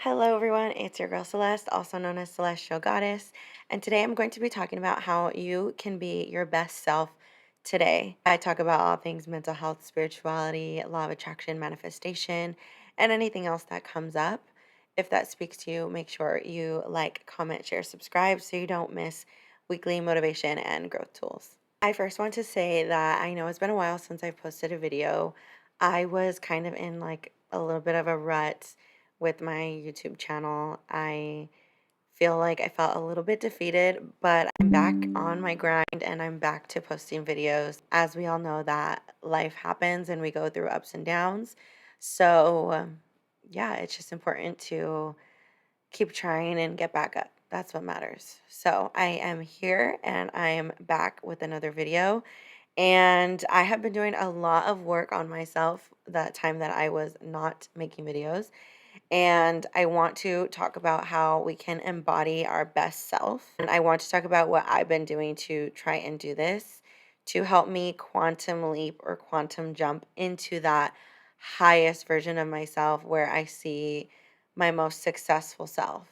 Hello, everyone. It's your girl Celeste, also known as Celestial Goddess. And today I'm going to be talking about how you can be your best self today. I talk about all things mental health, spirituality, law of attraction, manifestation, and anything else that comes up. If that speaks to you, make sure you like, comment, share, subscribe so you don't miss weekly motivation and growth tools. I first want to say that I know it's been a while since I've posted a video. I was kind of in like a little bit of a rut with my YouTube channel. I feel like I felt a little bit defeated, but I'm back on my grind and I'm back to posting videos. As we all know that life happens and we go through ups and downs. So, yeah, it's just important to keep trying and get back up. That's what matters. So, I am here and I am back with another video. And I have been doing a lot of work on myself that time that I was not making videos. And I want to talk about how we can embody our best self. And I want to talk about what I've been doing to try and do this to help me quantum leap or quantum jump into that highest version of myself where I see my most successful self.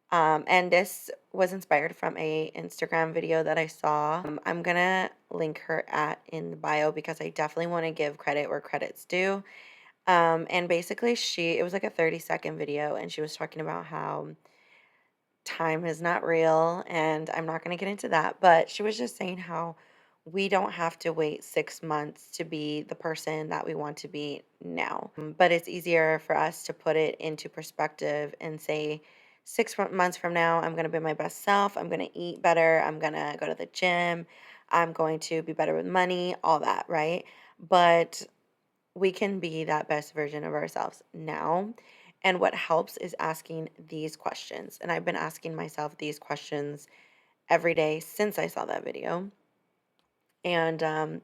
And this was inspired from a Instagram video that I saw. I'm gonna link her at in the bio because I definitely want to give credit where credit's due. And basically it was like a 30-second video and she was talking about how time is not real, and I'm not going to get into that, but she was just saying how we don't have to wait 6 months to be the person that we want to be now. But it's easier for us to put it into perspective and say, months from now, I'm going to be my best self. I'm going to eat better. I'm going to go to the gym. I'm going to be better with money, all that, right? But we can be that best version of ourselves now. And what helps is asking these questions. And I've been asking myself these questions every day since I saw that video. And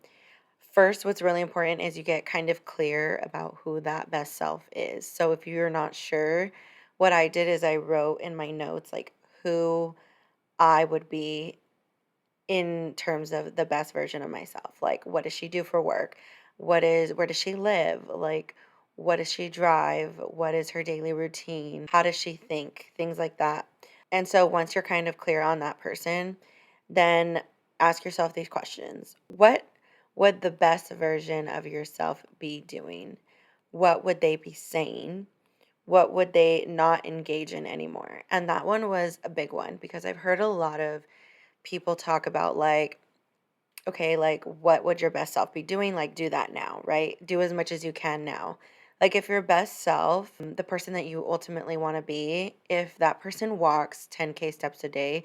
first, what's really important is you get kind of clear about who that best self is. So if you're not sure, what I did is I wrote in my notes like who I would be in terms of the best version of myself. Like, what does she do for work? Where does she live? Like, what does she drive? What is her daily routine? How does she think? Things like that. And so once you're kind of clear on that person, then ask yourself these questions. What would the best version of yourself be doing? What would they be saying? What would they not engage in anymore? And that one was a big one because I've heard a lot of people talk about like, okay, like what would your best self be doing? Like do that now, right? Do as much as you can now. Like if your best self, the person that you ultimately want to be, if that person walks 10K steps a day,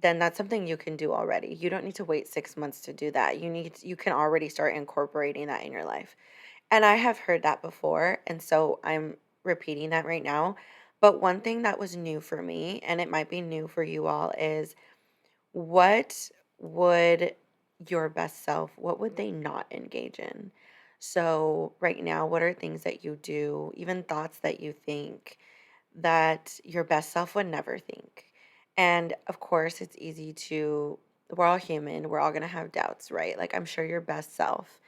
then that's something you can do already. You don't need to wait 6 months to do that. You can already start incorporating that in your life. And I have heard that before, and so I'm repeating that right now. But one thing that was new for me, and it might be new for you all, is what would your best self, what would they not engage in? So, right now, what are things that you do, even thoughts that you think that your best self would never think? And of course, it's easy to, we're all human, we're all going to have doubts, right? Like, I'm sure your best self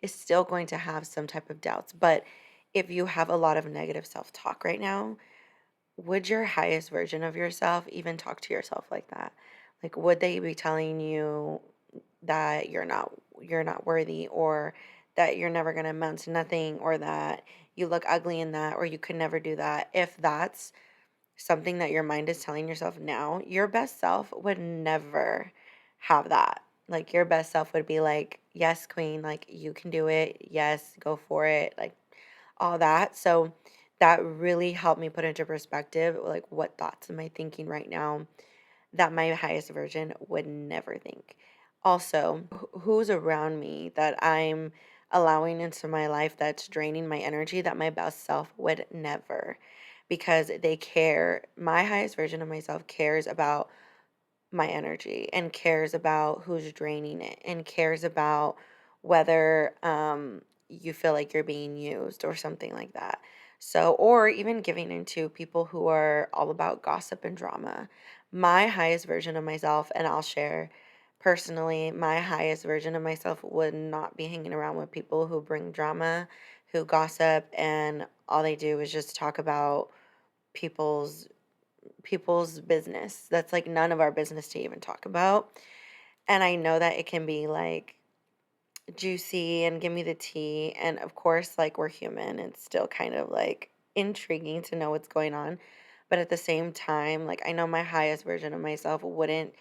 is still going to have some type of doubts. But if you have a lot of negative self talk right now, would your highest version of yourself even talk to yourself like that? Like would they be telling you that you're not worthy, or that you're never going to amount to nothing, or that you look ugly in that, or you could never do that? If that's something that your mind is telling yourself now, your best self would never have that. Like your best self would be like, "Yes, queen, like you can do it. Yes, go for it." Like all that. So that really helped me put into perspective like what thoughts am I thinking right now that my highest version would never think. Also, who's around me that I'm allowing into my life that's draining my energy that my best self would never, because they care. My highest version of myself cares about my energy and cares about who's draining it and cares about whether you feel like you're being used or something like that. So, or even giving into people who are all about gossip and drama. My highest version of myself, and I'll share personally, my highest version of myself would not be hanging around with people who bring drama, who gossip, and all they do is just talk about people's people's business. That's like none of our business to even talk about. And I know that it can be like juicy and give me the tea. And of course, like we're human, it's still kind of like intriguing to know what's going on. But at the same time, like I know my highest version of myself wouldn't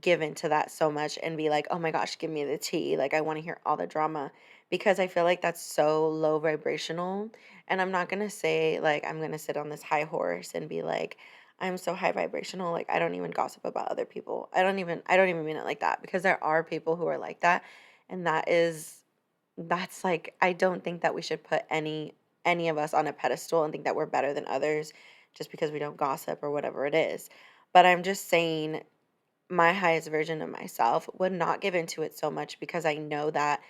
give into that so much and be like, oh my gosh, give me the tea. Like, I want to hear all the drama because I feel like that's so low vibrational. And I'm not going to say, like, I'm going to sit on this high horse and be like, I'm so high vibrational. Like, I don't even gossip about other people. I don't even mean it like that because there are people who are like that. And that's like, I don't think that we should put any of us on a pedestal and think that we're better than others just because we don't gossip or whatever it is. But I'm just saying my highest version of myself would not give into it so much because I know that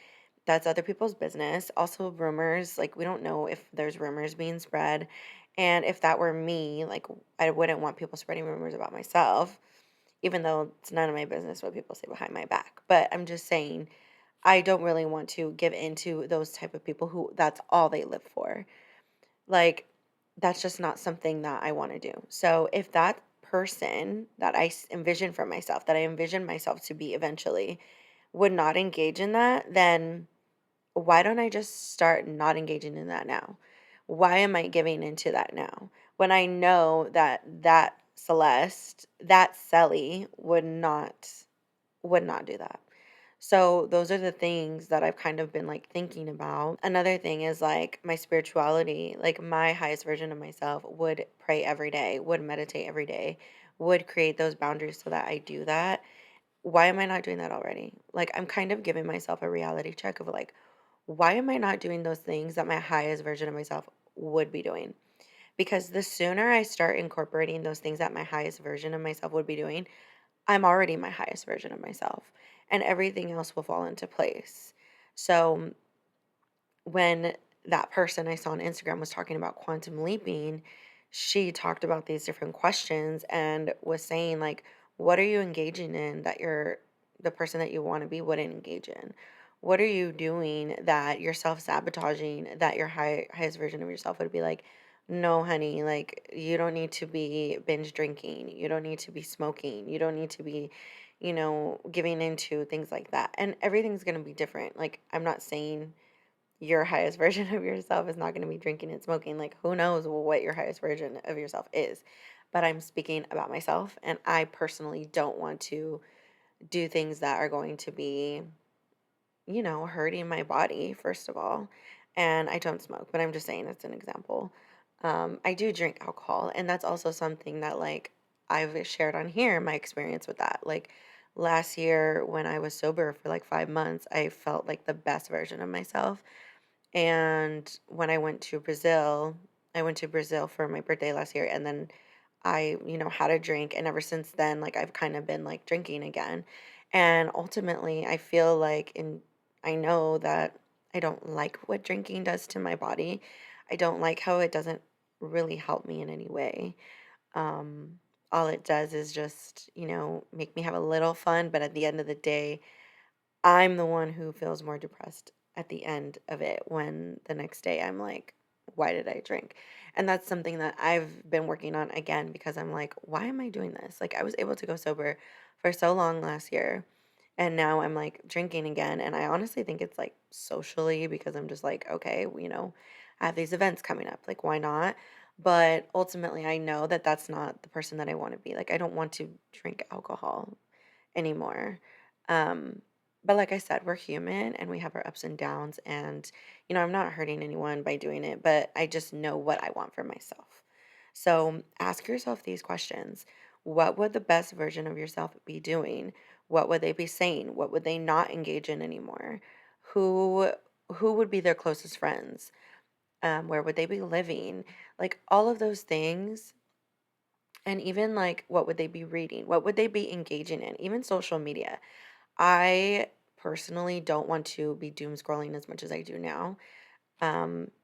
that's other people's business. Also, rumors, like, we don't know if there's rumors being spread. And if that were me, like, I wouldn't want people spreading rumors about myself, even though it's none of my business what people say behind my back. But I'm just saying, I don't really want to give into those type of people who that's all they live for. Like, that's just not something that I want to do. So if that person that envision for myself, that I envision myself to be eventually, would not engage in that, then why don't I just start not engaging in that now? Why am I giving into that now? When I know that that Celeste, that Sally would not do that. So those are the things that I've kind of been like thinking about. Another thing is like my spirituality, like my highest version of myself would pray every day, would meditate every day, would create those boundaries so that I do that. Why am I not doing that already? Like I'm kind of giving myself a reality check of like, why am I not doing those things that my highest version of myself would be doing? Because the sooner I start incorporating those things that my highest version of myself would be doing, I'm already my highest version of myself, and everything else will fall into place. So when that person I saw on Instagram was talking about quantum leaping, she talked about these different questions and was saying like, what are you engaging in that you're the person that you want to be wouldn't engage in? What are you doing that you're self-sabotaging that your highest version of yourself would be like, no, honey, like you don't need to be binge drinking. You don't need to be smoking. You don't need to be, giving into things like that. And everything's going to be different. Like, I'm not saying your highest version of yourself is not going to be drinking and smoking. Like, who knows what your highest version of yourself is? But I'm speaking about myself, and I personally don't want to do things that are going to be, hurting my body, first of all. And I don't smoke, but I'm just saying it's an example. I do drink alcohol, and that's also something that, like, I've shared on here my experience with that. Like, last year when I was sober for like 5 months, I felt like the best version of myself and when I went to Brazil for my birthday last year and then I, had a drink and ever since then like I've kind of been like drinking again. And ultimately, I feel like I know that I don't like what drinking does to my body. I don't like how it doesn't really help me in any way. All it does is just, make me have a little fun, but at the end of the day, I'm the one who feels more depressed at the end of it when the next day I'm like, why did I drink? And that's something that I've been working on again because I'm like, why am I doing this? Like, I was able to go sober for so long last year, and now I'm like drinking again. And I honestly think it's like socially because I'm just like, okay, I have these events coming up. Like, why not? But ultimately, I know that that's not the person that I want to be. Like, I don't want to drink alcohol anymore. Um, but like I said, we're human and we have our ups and downs. And, I'm not hurting anyone by doing it, but I just know what I want for myself. So ask yourself these questions. What would the best version of yourself be doing? What would they be saying? What would they not engage in anymore? Who who would be their closest friends? Where would they be living? Like all of those things. And even like what would they be reading? What would they be engaging in? Even social media. I personally don't want to be doom scrolling as much as I do now.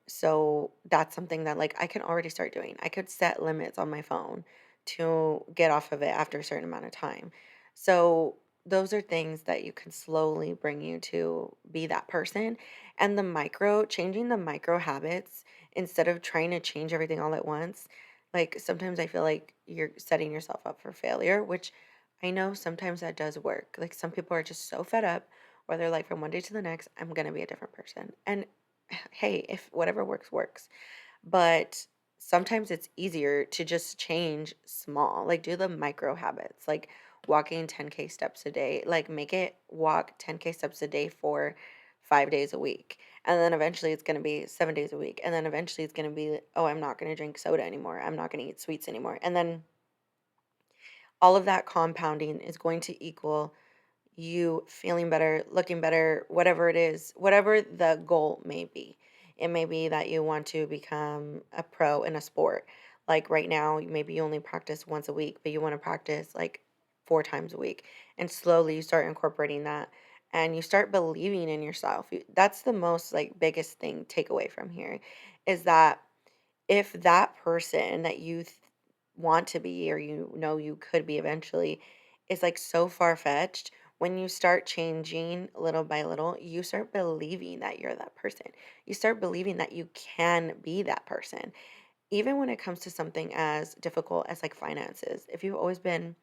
So that's something that like I can already start doing. I could set limits on my phone to get off of it after a certain amount of time. So those are things that you can slowly bring you to be that person. And changing the micro habits instead of trying to change everything all at once, Like, sometimes I feel like you're setting yourself up for failure, which I know sometimes that does work. Like, some people are just so fed up, where they're like, from one day to the next, I'm gonna be a different person. And hey, if whatever works, works. But sometimes it's easier to just change small, like do the micro habits, like walking 10K steps a day, like make it walk 10K steps a day for 5 days a week. And then eventually it's going to be 7 days a week. And then eventually it's going to be, oh, I'm not going to drink soda anymore. I'm not going to eat sweets anymore. And then all of that compounding is going to equal you feeling better, looking better, whatever it is, whatever the goal may be. It may be that you want to become a pro in a sport. Like right now, maybe you only practice once a week, but you want to practice like 4 times a week. And slowly you start incorporating that and you start believing in yourself. That's the most like biggest thing takeaway from here is that if that person that you want to be or you know you could be eventually is like so far fetched, when you start changing little by little, you start believing that you're that person. You start believing that you can be that person. Even when it comes to something as difficult as like finances, if you've always been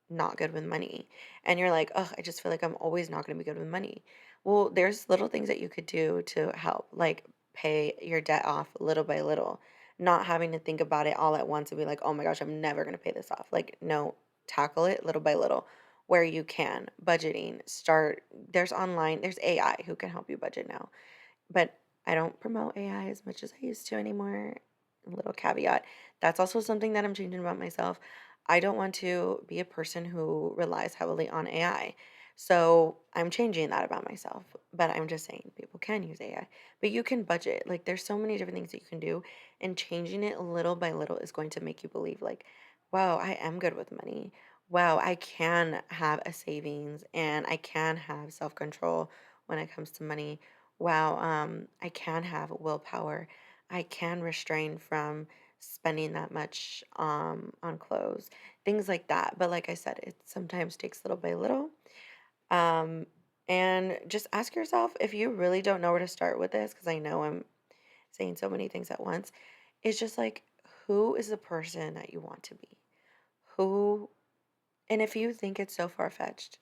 not good with money and you're like, oh, I just feel like I'm always not going to be good with money. Well, there's little things that you could do to help, like pay your debt off little by little, not having to think about it all at once and be like, oh my gosh, I'm never going to pay this off. Like, no, tackle it little by little where you can. Budgeting, there's AI who can help you budget now, but I don't promote AI as much as I used to anymore. Little caveat. That's also something that I'm changing about myself. I don't want to be a person who relies heavily on AI. So I'm changing that about myself. But I'm just saying people can use AI. But you can budget. Like there's so many different things that you can do. And changing it little by little is going to make you believe like, wow, I am good with money. Wow, I can have a savings and I can have self-control when it comes to money. Wow, I can have willpower. I can restrain from spending that much on clothes, things like that. But like I said, it sometimes takes little by little. Um, and just ask yourself if you really don't know where to start with this, because I know I'm saying so many things at once. It's just like, who is the person that you want to be? Who, and if you think it's so far fetched,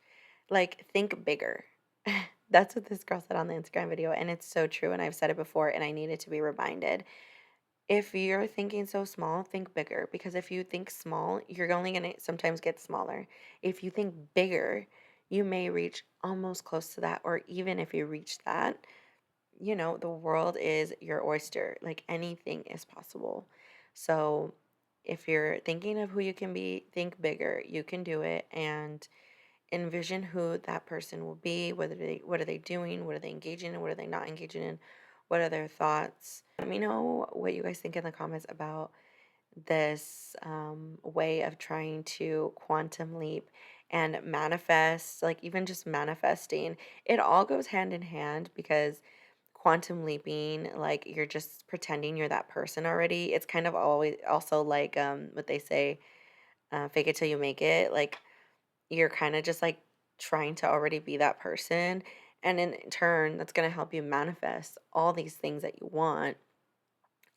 like think bigger. That's what this girl said on the Instagram video, and it's so true. And I've said it before, and I needed to be reminded. If you're thinking so small, think bigger because if you think small, you're only going to sometimes get smaller. If you think bigger, you may reach almost close to that. Or even if you reach that, the world is your oyster. Like anything is possible. So if you're thinking of who you can be, think bigger. You can do it and envision who that person will be, what are they doing, what are they engaging in, what are they not engaging in, what are their thoughts. Let me know what you guys think in the comments about this way of trying to quantum leap and manifest, like even just manifesting. It all goes hand in hand because quantum leaping, like you're just pretending you're that person already. It's kind of always also like what they say, fake it till you make it. Like you're kind of just like trying to already be that person. And in turn, that's going to help you manifest all these things that you want.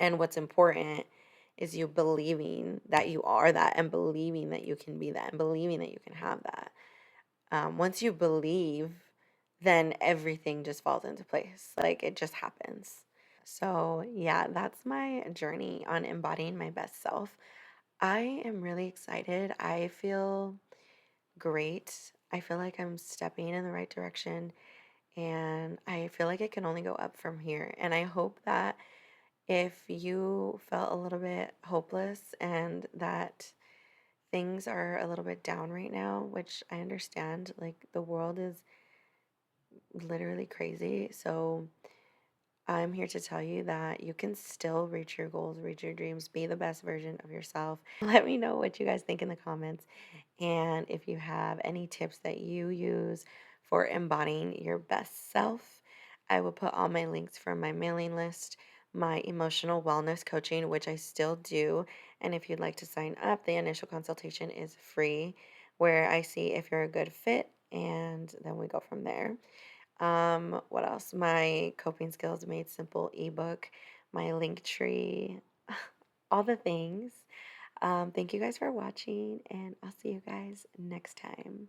And what's important is you believing that you are that and believing that you can be that and believing that you can have that. Once you believe, then everything just falls into place. Like it just happens. So, yeah, that's my journey on embodying my best self. I am really excited. I feel great. I feel like I'm stepping in the right direction and I feel like it can only go up from here. And I hope that if you felt a little bit hopeless and that things are a little bit down right now, which I understand, like the world is literally crazy. So I'm here to tell you that you can still reach your goals, reach your dreams, be the best version of yourself. Let me know what you guys think in the comments. And if you have any tips that you use for embodying your best self, I will put all my links from my mailing list, my emotional wellness coaching, which I still do. And if you'd like to sign up, the initial consultation is free, where I see if you're a good fit, and then we go from there. What else? My Coping Skills Made Simple ebook, my link tree, all the things. Thank you guys for watching, and I'll see you guys next time.